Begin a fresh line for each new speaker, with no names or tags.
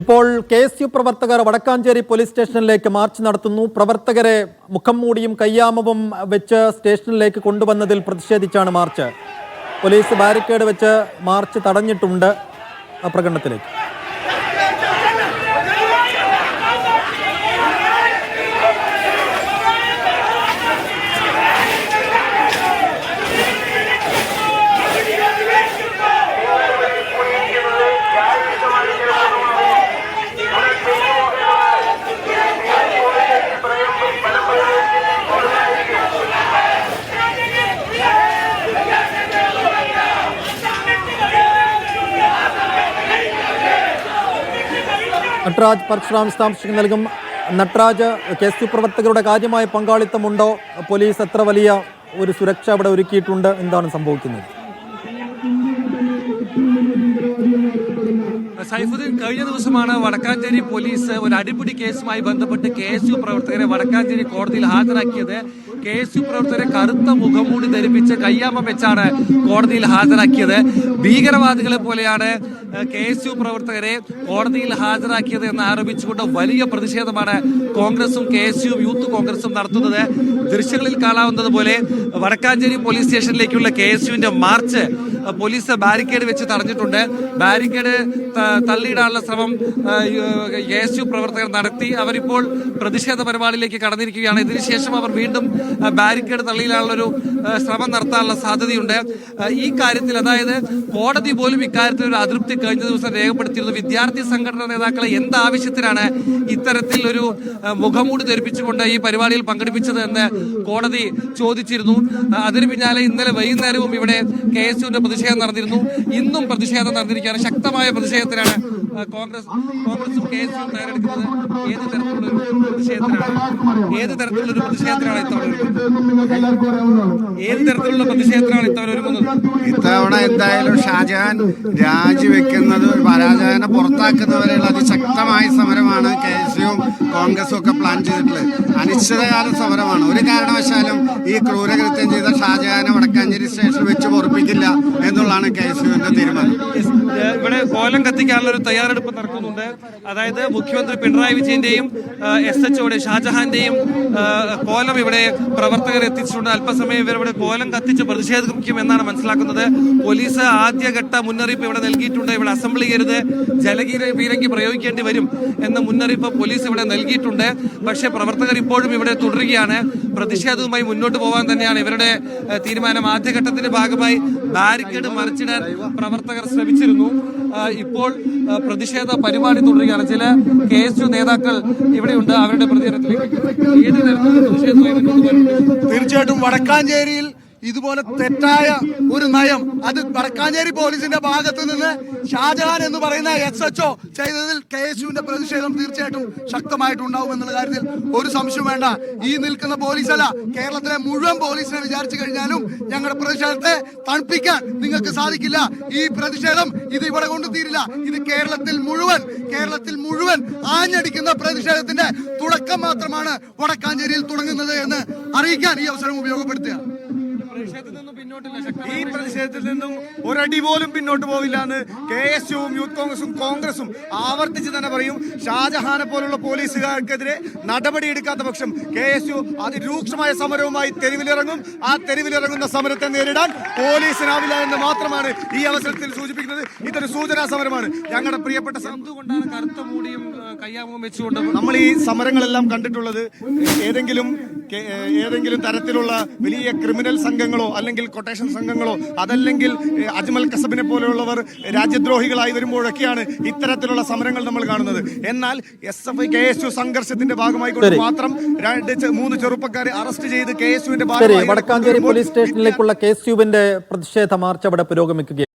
ഇപ്പോൾ KSU പ്രവർത്തകർ Vadakkanchery police സ്റ്റേഷനിലേക്ക് മാർച്ച് നടത്തുന്നു. പ്രവർത്തകരെ മുഖം മൂടിയും കയ്യാമവും വെച്ച് സ്റ്റേഷനിലേക്ക് കൊണ്ടുവന്നതിൽ പ്രതിഷേധിച്ചാണ് മാർച്ച്. പോലീസ് ബാരിക്കേഡ് വെച്ച് മാർച്ച് തടഞ്ഞിട്ടുണ്ട്. പ്രകടനത്തിലേക്ക് നട്രാജ് പരശുറാം വിശദാംശങ്ങൾ നൽകും. നട്രാജ്, KSU പ്രവർത്തകരുടെ കാര്യമായ പങ്കാളിത്തമുണ്ടോ? പോലീസ് എത്ര വലിയ ഒരു സുരക്ഷ അവിടെ ഒരുക്കിയിട്ടുണ്ട്? എന്താണ് സംഭവിക്കുന്നത്?
സൈഫുദ്ദീൻ, കഴിഞ്ഞ ദിവസമാണ് വടക്കാഞ്ചേരി പോലീസ് ഒരു അടിപിടി കേസുമായി ബന്ധപ്പെട്ട് KSU പ്രവർത്തകരെ വടക്കാഞ്ചേരി കോടതിയിൽ ഹാജരാക്കിയത്. KSU പ്രവർത്തകരെ കറുത്ത മുഖംമൂടി ധരിപ്പിച്ച് കയ്യാമം വെച്ചാണ് കോടതിയിൽ ഹാജരാക്കിയത്. ഭീകരവാദികളെ പോലെയാണ് KSU പ്രവർത്തകരെ കോടതിയിൽ ഹാജരാക്കിയത് എന്ന് ആരോപിച്ചുകൊണ്ട് വലിയ പ്രതിഷേധമാണ് കോൺഗ്രസും KSU യൂത്ത് കോൺഗ്രസും നടത്തുന്നത്. ദൃശ്യങ്ങളിൽ കാണാവുന്നത് പോലെ വടക്കാഞ്ചേരി പോലീസ് സ്റ്റേഷനിലേക്കുള്ള KSUവിന്റെ മാർച്ച് പോലീസ് ബാരിക്കേഡ് വെച്ച് തടഞ്ഞിട്ടുണ്ട്. ബാരിക്കേഡ് തള്ളിയിടാനുള്ള ശ്രമം KSU പ്രവർത്തകർ നടത്തി. അവരിപ്പോൾ പ്രതിഷേധ പരിപാടിയിലേക്ക് കടന്നിരിക്കുകയാണ്. ഇതിനുശേഷം അവർ വീണ്ടും ബാരിക്കേഡ് തള്ളിയിടാനുള്ളൊരു ശ്രമം നടത്താനുള്ള സാധ്യതയുണ്ട്. ഈ കാര്യത്തിൽ, അതായത് കോടതി പോലും ഇക്കാര്യത്തിൽ ഒരു അതൃപ്തി കഴിഞ്ഞ ദിവസം രേഖപ്പെടുത്തിയിരുന്നു. വിദ്യാർത്ഥി സംഘടനാ നേതാക്കളെ എന്താവശ്യത്തിനാണ് ഇത്തരത്തിൽ ഒരു മുഖംമൂടി ധരിപ്പിച്ചുകൊണ്ട് ഈ പരിപാടിയിൽ പങ്കെടുപ്പിച്ചത് എന്ന് കോടതി ചോദിച്ചിരുന്നു. അതിന് പിന്നാലെ ഇന്നലെ വൈകുന്നേരവും ഇവിടെ KSUവിന്റെ പ്രതിഷേധം നടന്നിരുന്നു. ഇന്നും പ്രതിഷേധം നടന്നിരിക്കുകയാണ്. ശക്തമായ പ്രതിഷേധത്തിനാണ് കോൺഗ്രസും KSUവും തയ്യാറെടുക്കുന്നത്. ഏത് തരത്തിലുള്ള പ്രതിഷേധത്തിനാണ് ഇത്തവണ ഒരുങ്ങുന്നത്?
ഇത്തവണ എന്തായാലും ഷാജഹാൻ രാജിവെക്കുന്നത്, പരാജയനെ പുറത്താക്കുന്നവരെയുള്ള അതിശക്തമായ സമരമാണ് KSUവും കോൺഗ്രസും ഒക്കെ പ്ലാൻ ചെയ്തിട്ടുള്ളത്. അനിശ്ചിതകാല സമരമാണ്. ഒരു കാരണവശാലും ഈ ക്രൂരകൃത്യം ചെയ്ത ഷാജഹാനെ വടക്കാഞ്ചേരി സ്റ്റേഷനിൽ വെച്ച് പൊറപ്പിക്കില്ല എന്നുള്ളതാണ് KSUവിന്റെ തീരുമാനം.
ഇവിടെ കോലം കത്തിക്കാനുള്ള ഒരു തയ്യാറെടുപ്പ് നടക്കുന്നുണ്ട്. അതായത് മുഖ്യമന്ത്രി പിണറായി വിജയന്റെയും SHO ഷാജഹാന്റെയും കോലം ഇവിടെ പ്രവർത്തകർ എത്തിച്ചിട്ടുണ്ട്. അല്പസമയം ഇവരിവിടെ കോലം കത്തിച്ച് പ്രതിഷേധിക്കുമെന്നാണ് മനസ്സിലാക്കുന്നത്. പോലീസ് ആദ്യഘട്ട മുന്നറിയിപ്പ് ഇവിടെ നൽകിയിട്ടുണ്ട്. ഇവിടെ അസംബ്ലി ചെയ്യരുത്, ജലപീരങ്കി പ്രയോഗിക്കേണ്ടി വരും എന്ന മുന്നറിയിപ്പ് പോലീസ് ഇവിടെ നൽകിയിട്ടുണ്ട്. പക്ഷേ പ്രവർത്തകർ ഇപ്പോഴും ഇവിടെ തുടരുകയാണ്. പ്രതിഷേധവുമായി മുന്നോട്ട് പോകാൻ തന്നെയാണ് ഇവരുടെ തീരുമാനം. ആദ്യഘട്ടത്തിന്റെ ഭാഗമായി ബാരിക്കേഡ് മറിച്ചിടാൻ പ്രവർത്തകർ ശ്രമിച്ചിരുന്നു. ഇപ്പോൾ പ്രതിഷേധ പരിപാടി തുടരുകയാണ്. ചില KSU നേതാക്കൾ ഇവിടെയുണ്ട്. അവരുടെ പ്രതികരണത്തിലേക്ക്
തീർച്ചയായിട്ടും വടക്കാഞ്ചേരിയിൽ ഇതുപോലെ തെറ്റായ ഒരു നയം, അത് വടക്കാഞ്ചേരി പോലീസിന്റെ ഭാഗത്ത് നിന്ന് ഷാജഹാൻ എന്ന് പറയുന്ന SHO ചെയ്തതിൽ KSUവിന്റെ പ്രതിഷേധം തീർച്ചയായിട്ടും ശക്തമായിട്ടുണ്ടാവും എന്നുള്ള കാര്യത്തിൽ ഒരു സംശയം വേണ്ട. ഈ നിൽക്കുന്ന പോലീസല്ല, കേരളത്തിലെ മുഴുവൻ പോലീസിനെ വിചാരിച്ചു കഴിഞ്ഞാലും ഞങ്ങളുടെ പ്രതിഷേധത്തെ തണുപ്പിക്കാൻ നിങ്ങൾക്ക് സാധിക്കില്ല. ഈ പ്രതിഷേധം ഇത് ഇവിടെ കൊണ്ടു തീരില്ല. ഇത് കേരളത്തിൽ മുഴുവൻ ആഞ്ഞടിക്കുന്ന പ്രതിഷേധത്തിന്റെ തുടക്കം മാത്രമാണ് വടക്കാഞ്ചേരിയിൽ തുടങ്ങുന്നത് എന്ന് അറിയിക്കാൻ ഈ അവസരം ഉപയോഗപ്പെടുത്തുക.
ഈ പ്രതിഷേധത്തിൽ നിന്നും ഒരടി പോലും പിന്നോട്ട് പോവില്ല എന്ന് KSUവും യൂത്ത് കോൺഗ്രസും ആവർത്തിച്ച് തന്നെ പറയും. ഷാജഹാനെ പോലുള്ള പോലീസുകാർക്കെതിരെ നടപടിയെടുക്കാത്ത പക്ഷം KSU അതിരൂക്ഷമായ സമരവുമായി തെരുവിലിറങ്ങും. ആ തെരുവിലിറങ്ങുന്ന സമരത്തെ നേരിടാൻ പോലീസിനാവില്ല എന്ന് മാത്രമാണ് ഈ അവസരത്തിൽ സൂചിപ്പിക്കുന്നത്. ഇതൊരു സൂചനാ സമരമാണ്. ഞങ്ങളുടെ പ്രിയപ്പെട്ട
എന്തുകൊണ്ടാണ് കറുത്ത മൂടിയും കയ്യാമുഖം വെച്ചുകൊണ്ട്
നമ്മൾ ഈ സമരങ്ങളെല്ലാം കണ്ടിട്ടുള്ളത്? ഏതെങ്കിലും തരത്തിലുള്ള വലിയ ക്രിമിനൽ സംഘങ്ങളോ അല്ലെങ്കിൽ കൊട്ടേഷൻ സംഘങ്ങളോ അതല്ലെങ്കിൽ അജ്മൽ കസബിനെ പോലെയുള്ളവർ രാജ്യദ്രോഹികളായി വരുമ്പോഴൊക്കെയാണ് ഇത്തരത്തിലുള്ള സമരങ്ങൾ നമ്മൾ കാണുന്നത്. എന്നാൽ SFI KSU സംഘർഷത്തിന്റെ ഭാഗമായി മാത്രം 3 ചെറുപ്പക്കാരെ അറസ്റ്റ് ചെയ്ത് KSUവിന്റെ
വടക്കാഞ്ചേരി പോലീസ് സ്റ്റേഷനിലേക്കുള്ള KSUവിന്റെ പ്രതിഷേധ മാർച്ച് അവിടെ പുരോഗമിക്കുകയാണ്.